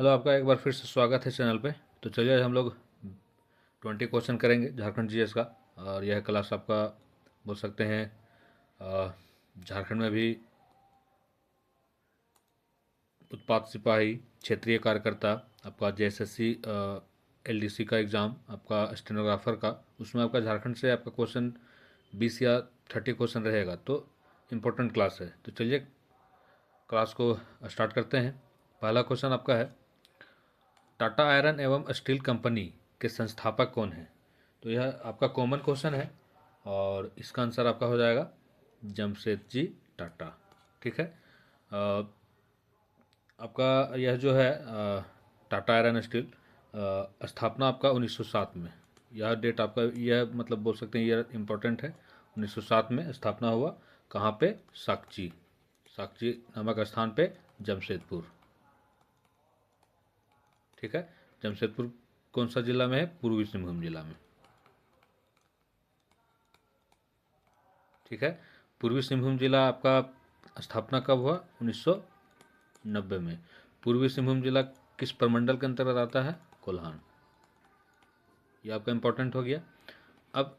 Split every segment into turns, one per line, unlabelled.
Hello, आपका एक बार फिर से स्वागत है चैनल पे। तो चलिए आज हम लोग 20 क्वेश्चन करेंगे झारखंड जीएस का। और यह क्लास आपका बोल सकते हैं झारखंड में भी उत्पाद सिपाही, क्षेत्रीय कार्यकर्ता, आपका जेएसएससी एलडीसी का एग्ज़ाम, आपका स्टेनोग्राफर का, उसमें आपका झारखंड से आपका क्वेश्चन 20 या 30 क्वेश्चन रहेगा। तो इम्पोर्टेंट क्लास है। तो चलिए क्लास को स्टार्ट करते हैं। पहला क्वेश्चन आपका है, टाटा आयरन एवं स्टील कंपनी के संस्थापक कौन हैं? तो यह आपका कॉमन क्वेश्चन है और इसका आंसर आपका हो जाएगा जमशेदजी टाटा। ठीक है। आपका यह जो है टाटा आयरन स्टील स्थापना आपका 1907 में। यह डेट आपका यह मतलब बोल सकते हैं यह इम्पोर्टेंट है। 1907 में स्थापना हुआ। कहाँ पे? साकची, साकची नामक स्थान पे, जमशेदपुर। ठीक है। जमशेदपुर कौन सा जिला में है? पूर्वी सिंहभूम जिला में। ठीक है। पूर्वी सिंहभूम जिला आपका स्थापना कब हुआ? 1990 में। पूर्वी सिंहभूम जिला किस प्रमंडल के अंतर्गत आता है? कोल्हान। यह आपका इम्पोर्टेंट हो गया। अब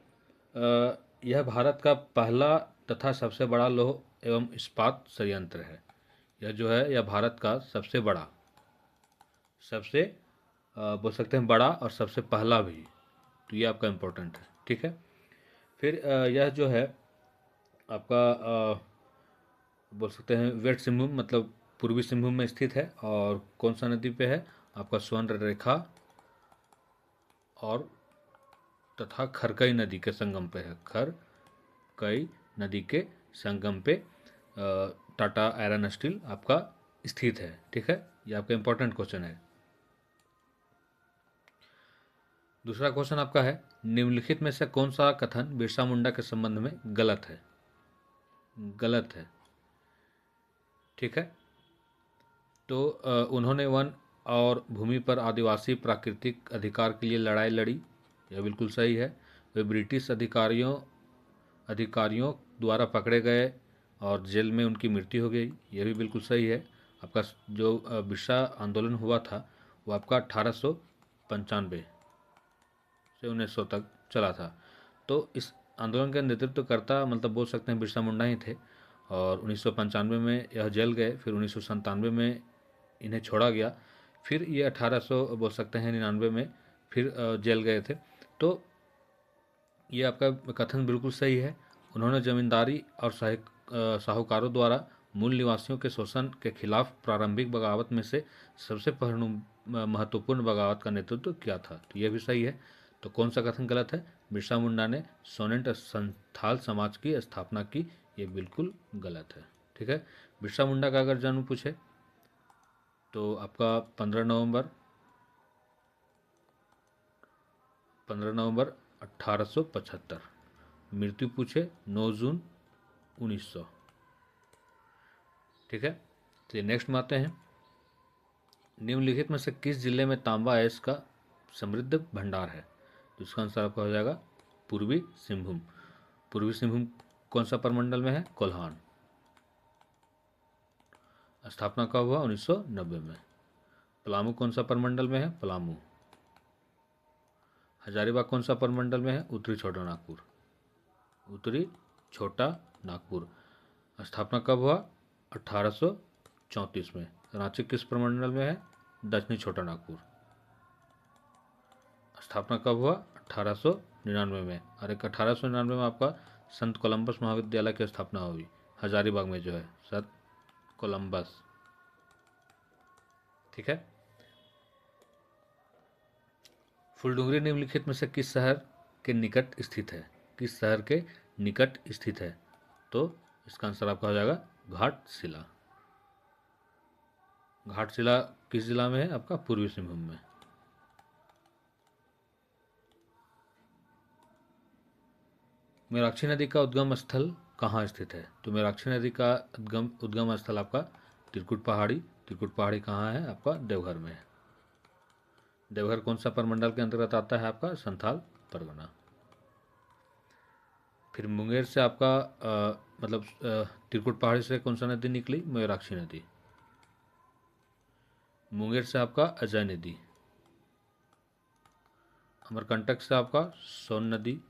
यह भारत का पहला तथा सबसे बड़ा लौह एवं इस्पात संयंत्र है। यह जो है यह भारत का सबसे बड़ा, सबसे बोल सकते हैं बड़ा और सबसे पहला भी। तो ये आपका इम्पोर्टेंट है। ठीक है। फिर यह जो है आपका बोल सकते हैं वेस्ट सिंहभूम मतलब पूर्वी सिंहभूम में स्थित है। और कौन सा नदी पे है? आपका स्वर्ण रेखा और तथा खरकई नदी के संगम पे है। खरकई नदी के संगम पे टाटा आयरन स्टील आपका स्थित है। ठीक है। ये आपका इंपॉर्टेंट क्वेश्चन है। दूसरा क्वेश्चन आपका है, निम्नलिखित में से कौन सा कथन बिरसा मुंडा के संबंध में गलत है? गलत है। ठीक है। तो उन्होंने वन और भूमि पर आदिवासी प्राकृतिक अधिकार के लिए लड़ाई लड़ी। यह बिल्कुल सही है। वे ब्रिटिश अधिकारियों द्वारा पकड़े गए और जेल में उनकी मृत्यु हो गई। यह भी बिल्कुल सही है। आपका जो बिरसा आंदोलन हुआ था वो आपका 1895 से 1900 तक चला था। तो इस आंदोलन का नेतृत्व करता मतलब बोल सकते हैं बिरसा मुंडा ही थे। और 1995 में यह जेल गए। फिर 1997 में इन्हें छोड़ा गया। फिर ये 1800 बोल सकते हैं 99 में फिर जेल गए थे। तो ये आपका कथन बिल्कुल सही है। उन्होंने जमींदारी और साहूकारों द्वारा मूल निवासियों के शोषण के खिलाफ प्रारंभिक बगावत में से सबसे महत्वपूर्ण बगावत का नेतृत्व किया था। तो यह भी सही है। तो कौन सा कथन गलत है? बिरसा मुंडा ने सोनेट संथाल समाज की स्थापना की। ये बिल्कुल गलत है। ठीक है। बिरसा मुंडा का अगर जन्म पूछे तो आपका 15 नवंबर 1875। मृत्यु पूछे 9 जून 1900। ठीक है। चलिए नेक्स्ट में आते हैं। निम्नलिखित में से किस जिले में तांबा अयस्क का समृद्ध भंडार है? तो इसका आंसर आपका हो जाएगा पूर्वी सिंहभूम। पूर्वी सिंहभूम कौन सा प्रमंडल में है? कोल्हान। स्थापना कब हुआ? 1990 में। पलामू कौन सा प्रमंडल में है? पलामू। हजारीबाग कौन सा प्रमंडल में है? उत्तरी छोटा नागपुर। उत्तरी छोटा नागपुर। स्थापना कब हुआ? 1834 में। रांची किस प्रमंडल में है? दक्षिणी छोटा नागपुर। स्थापना कब हुआ? 1899 में। और एक 1899 में आपका संत कोलंबस महाविद्यालय की स्थापना हुई हजारीबाग में जो है संत कोलंबस। ठीक है। फुलडुंगरी निम्नलिखित में से किस शहर के निकट स्थित है? किस शहर के निकट स्थित है? तो इसका आंसर आपका हो जाएगा घाटशिला। घाटशिला किस जिला में है? आपका पूर्वी सिंहभूम में। मेराक्षी नदी का उद्गम स्थल कहाँ स्थित है? तो मेराक्षी नदी का उद्गम स्थल आपका त्रिकुट पहाड़ी। त्रिकुट पहाड़ी कहाँ है? आपका देवघर में है। देवघर कौन सा प्रमंडल के अंतर्गत आता है? आपका संथाल परगना। फिर मुंगेर से आपका त्रिकुट पहाड़ी से कौन सा नदी निकली? मयूराक्षी नदी। मुंगेर से आपका अजय नदी, अमरकंटक से आपका सोन नदी,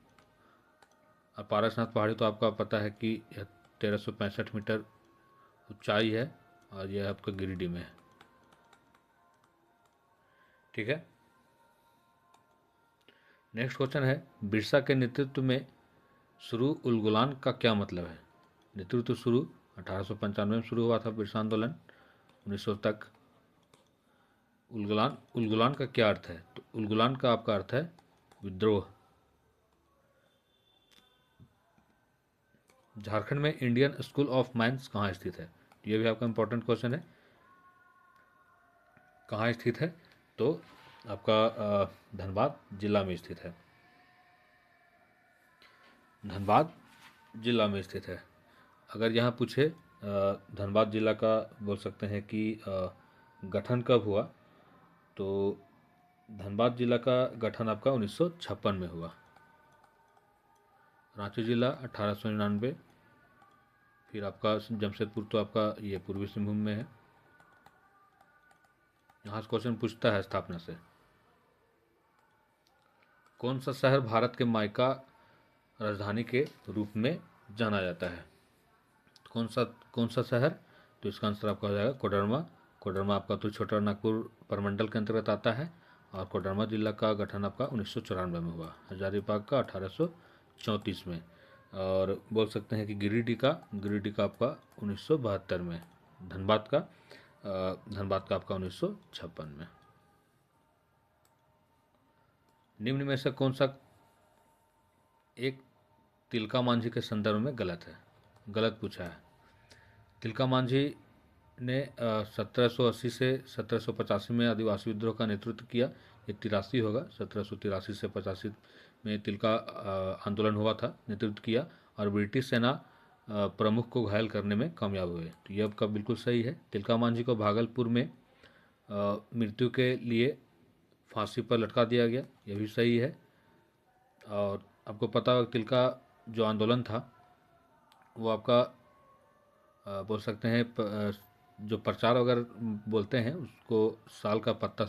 और पारसनाथ पहाड़ी तो आपका पता है कि 1365 मीटर ऊंचाई है और यह आपका गिरिडीह में है। ठीक है, नेक्स्ट क्वेश्चन है, बिरसा के नेतृत्व में शुरू उलगुलान का क्या मतलब है? नेतृत्व शुरू 1895 में शुरू हुआ था बिरसा आंदोलन, 1900 तक। उलगुलान, उलगुलान का क्या अर्थ है? तो उलगुलान का आपका अर्थ है विद्रोह। झारखंड में इंडियन स्कूल ऑफ माइंस कहाँ स्थित है? ये भी आपका इंपॉर्टेंट क्वेश्चन है, कहाँ स्थित है? तो आपका धनबाद जिला में स्थित है, धनबाद जिला में स्थित है। अगर यहाँ पूछे धनबाद जिला का, बोल सकते हैं कि गठन कब हुआ, तो धनबाद जिला का गठन आपका 1956 में हुआ। रांची जिला 1899, फिर आपका जमशेदपुर तो आपका ये पूर्वी सिंहभूम में है। यहाँ से क्वेश्चन पूछता है स्थापना से, कौन सा शहर भारत के मायका राजधानी के रूप में जाना जाता है? कौन सा शहर? तो इसका आंसर आपका हो जाएगा कोडरमा। कोडरमा आपका तो छोटा नागपुर प्रमंडल के अंतर्गत आता है, और कोडरमा जिला का गठन आपका 1994 में हुआ, हजारीबाग का 1834 में, और बोल सकते हैं कि गिरिडीह का आपका 1972 में, धनबाद का आपका 1956 में। निम्न में से कौन सा एक तिलका मांझी के संदर्भ में गलत है? गलत पूछा है। तिलका मांझी ने 1780 से 1785 में आदिवासी विद्रोह का नेतृत्व किया। ये 83 होगा, 1783 से 85 में तिलका आंदोलन हुआ था, नेतृत्व किया, और ब्रिटिश सेना प्रमुख को घायल करने में कामयाब हुए। तो यह आपका बिल्कुल सही है। तिलका मांझी को भागलपुर में मृत्यु के लिए फांसी पर लटका दिया गया, यह भी सही है। और आपको पता होगा तिलका जो आंदोलन था वो आपका बोल सकते हैं जो प्रचार अगर बोलते हैं उसको साल का पत्ता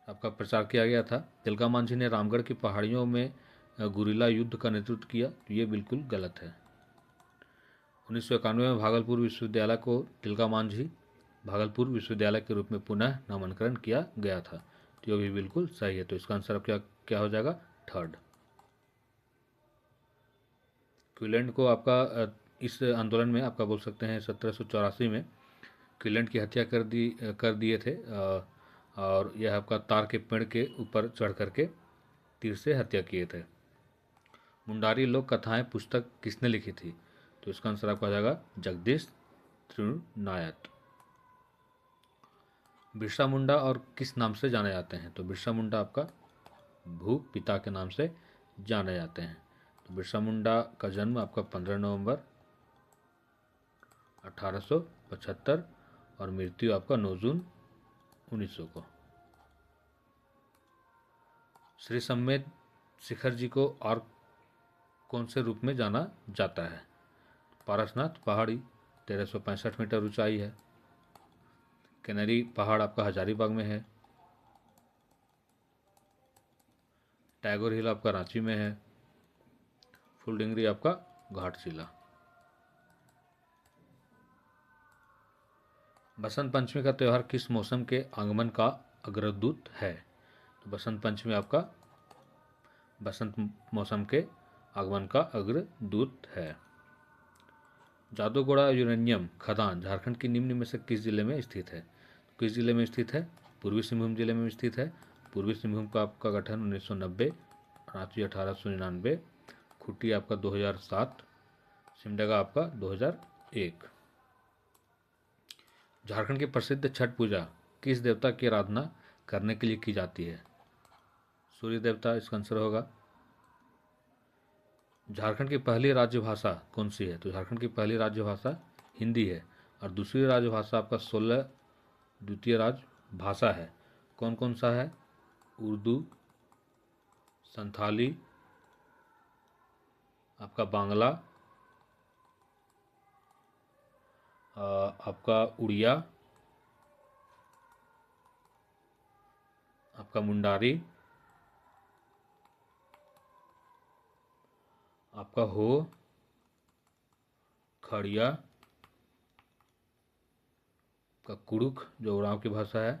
आपका प्रचार किया गया था। तिलका मांझी ने रामगढ़ की पहाड़ियों में गुरिल्ला युद्ध का नेतृत्व किया, तो ये बिल्कुल गलत है। 1991 में भागलपुर विश्वविद्यालय को तिलका मांझी भागलपुर विश्वविद्यालय के रूप में पुनः नामांकन किया गया था, तो ये भी बिल्कुल सही है। तो इसका आंसर क्या क्या हो जाएगा? थर्ड। क्विलेंट को आपका इस आंदोलन में आपका बोल सकते हैं 1784 में क्विलेंट की हत्या कर दिए थे, और यह आपका तार के पेड़ के ऊपर चढ़ करके तीर से हत्या किए थे। मुंडारी लोक कथाएं पुस्तक किसने लिखी थी? तो इसका आंसर आपका हो जाएगा जगदीश त्रिनायत। बिरसा मुंडा और किस नाम से जाने जाते हैं? तो बिरसा मुंडा आपका भू पिता के नाम से जाने जाते हैं। तो बिरसा मुंडा का जन्म आपका 15 नवंबर 1875 और मृत्यु आपका 9 जून 1900 को। श्री समेत शिखर जी को और कौन से रूप में जाना जाता है? पारसनाथ पहाड़ी 1365 मीटर ऊंचाई है। कैनरी पहाड़ आपका हजारीबाग में है। टैगोर हिल आपका रांची में है। फुलडिंगरी आपका घाटशिला। बसंत पंचमी का त्यौहार किस मौसम के आगमन का अग्रदूत है? तो बसंत पंचमी आपका बसंत मौसम के आगमन का अग्रदूत है। जादूगोड़ा यूरेनियम खदान झारखंड के निम्न में से किस जिले में स्थित है? किस जिले में स्थित है? पूर्वी सिंहभूम जिले में स्थित है। पूर्वी सिंहभूम का आपका गठन 1990, रांची 1899, खुट्टी आपका 2007, सिमडेगा आपका 2001। झारखंड की प्रसिद्ध छठ पूजा किस देवता की आराधना करने के लिए की जाती है? सूर्य देवता इसका आंसर होगा। झारखंड की पहली राज्य भाषा कौन सी है? तो झारखंड की पहली राज्य भाषा हिंदी है, और दूसरी राज्य भाषा आपका 16 द्वितीय राज्य भाषा है। कौन कौन सा है? उर्दू, संथाली, आपका बांग्ला, आपका उड़िया, आपका मुंडारी, आपका हो, खड़िया, आपका कुड़ुक जो उरांव की भाषा है,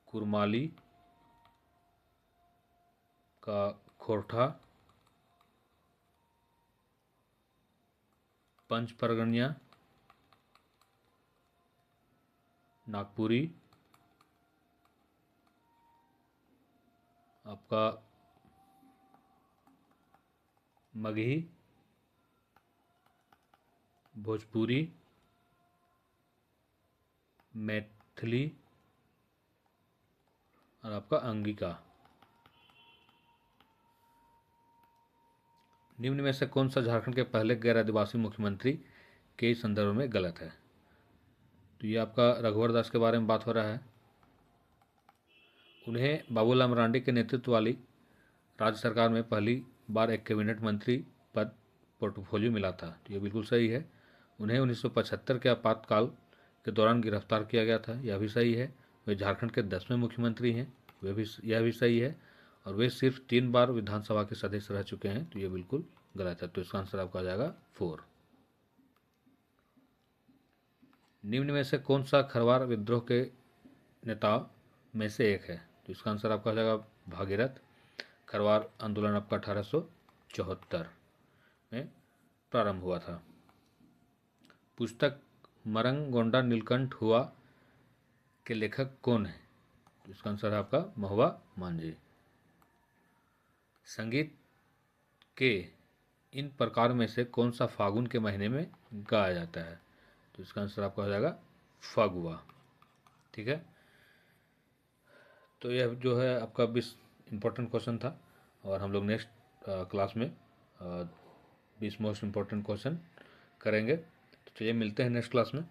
कुरमाली का खोरठा, पंच परगनिया, नागपुरी, आपका मगही, भोजपुरी, मैथिली और आपका अंगिका। निम्न में से कौन सा झारखंड के पहले गैर आदिवासी मुख्यमंत्री के संदर्भ में गलत है? तो ये आपका रघुवर दास के बारे में बात हो रहा है। उन्हें बाबूलाल मरांडी के नेतृत्व वाली राज्य सरकार में पहली बार एक कैबिनेट मंत्री पद पोर्टफोलियो मिला था। तो ये बिल्कुल सही है। उन्हें 1975 के आपातकाल के दौरान गिरफ्तार किया गया था, यह भी सही है। वे झारखंड के 10वें मुख्यमंत्री हैं, यह भी सही है। और वे सिर्फ 3 बार विधानसभा के सदस्य रह चुके हैं, तो ये बिल्कुल गलत है। तो इसका आंसर आपका आ जाएगा 4। निम्न में से कौन सा खरवार विद्रोह के नेताओं में से एक है? तो इसका आंसर आपका आ जाएगा भागीरथ। खरवार आंदोलन आपका 1874 में प्रारंभ हुआ था। पुस्तक मरंग गोंडा नीलकंठ हुआ के लेखक कौन है? तो इसका आंसर है आपका महुआ मांझी। संगीत के इन प्रकार में से कौन सा फागुन के महीने में गाया जाता है? तो इसका आंसर आपका हो जाएगा फागुआ। ठीक है, तो यह जो है आपका 20 इम्पोर्टेंट क्वेश्चन था, और हम लोग नेक्स्ट क्लास में 20 मोस्ट इम्पोर्टेंट क्वेश्चन करेंगे। तो चलिए मिलते हैं नेक्स्ट क्लास में।